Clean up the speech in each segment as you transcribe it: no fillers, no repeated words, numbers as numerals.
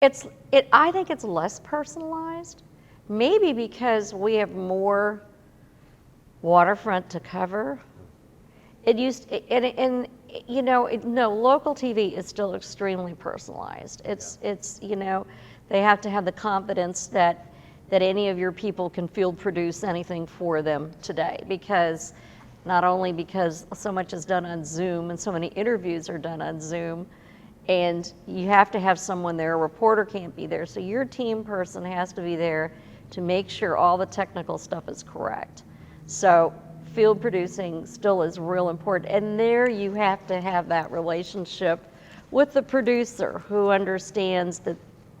I think it's less personalized, maybe because we have more waterfront to cover. It used, and you know, no, local TV is still extremely personalized. It's you know, they have to have the confidence that any of your people can field produce anything for them today, because not only because so much is done on Zoom and so many interviews are done on Zoom, and you have to have someone there, a reporter can't be there, so your team person has to be there to make sure all the technical stuff is correct. So field producing still is real important, and there you have to have that relationship with the producer who understands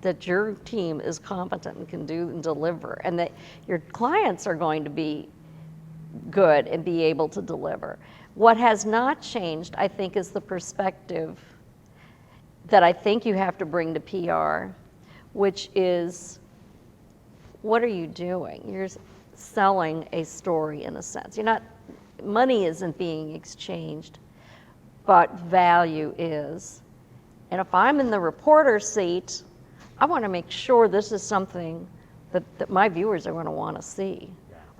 that your team is competent and can do and deliver, and that your clients are going to be good and be able to deliver. What has not changed, I think, is the perspective that I think you have to bring to PR, which is, what are you doing? You're selling a story in a sense. You're not, money isn't being exchanged, but value is. And if I'm in the reporter seat, I want to make sure this is something that my viewers are going to want to see,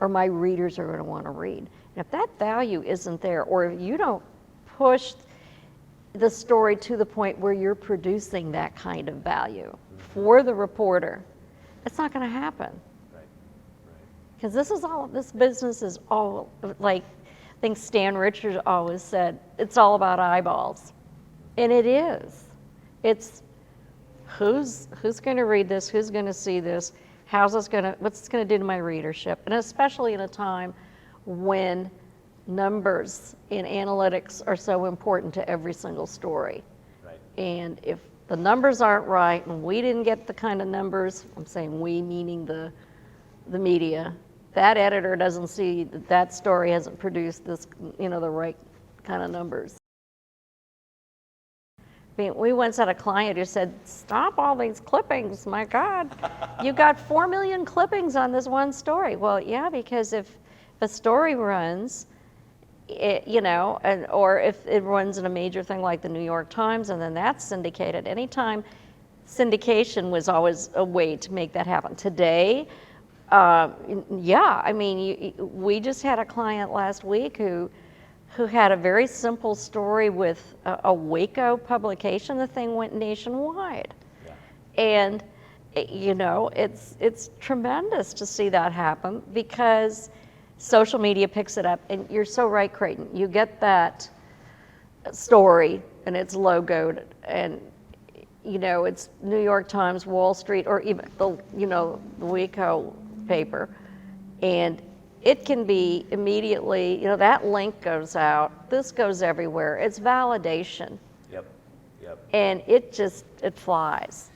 or my readers are going to want to read. And if that value isn't there, or if you don't push the story to the point where you're producing that kind of value for the reporter, it's not going to happen. Because this business is all, like, I think Stan Richards always said, it's all about eyeballs. And it is. It's who's going to read this, who's going to see this, what's it's going to do to my readership, and especially in a time when numbers and analytics are so important to every single story. Right. And if the numbers aren't right, and we didn't get the kind of numbers, I'm saying we meaning the media, that editor doesn't see that story hasn't produced this, you know, the right kind of numbers. I mean, we once had a client who said, stop all these clippings, my God. You got 4 million clippings on this one story. Well, yeah, because if a story runs, you know, or if it runs in a major thing like the New York Times, and then that's syndicated. Anytime, syndication was always a way to make that happen. Today, yeah, I mean, we just had a client last week who had a very simple story with a Waco publication. The thing went nationwide. Yeah. And, you know, it's tremendous to see that happen, because social media picks it up. And you're so right, Crayton. You get that story and it's logoed, and, you know, it's New York Times, Wall Street, or even the Waco paper, and it can be immediately, you know, that link goes out, this goes everywhere. It's validation. Yep. And it flies.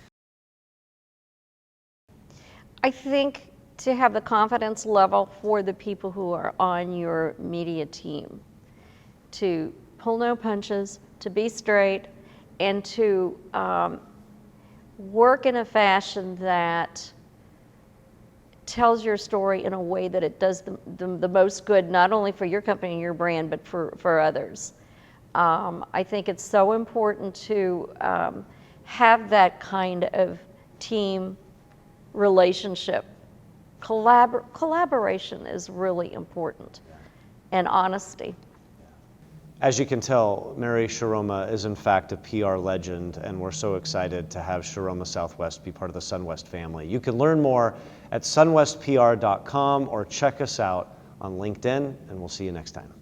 I think to have the confidence level for the people who are on your media team, to pull no punches, to be straight, and to work in a fashion that tells your story in a way that it does the most good, not only for your company and your brand, but for others. I think it's so important to have that kind of team relationship. Collaboration is really important, and honesty. As you can tell, Mary Shiroma is in fact a PR legend, and we're so excited to have Shiroma Southwest be part of the Sunwest family. You can learn more at sunwestpr.com or check us out on LinkedIn, and we'll see you next time.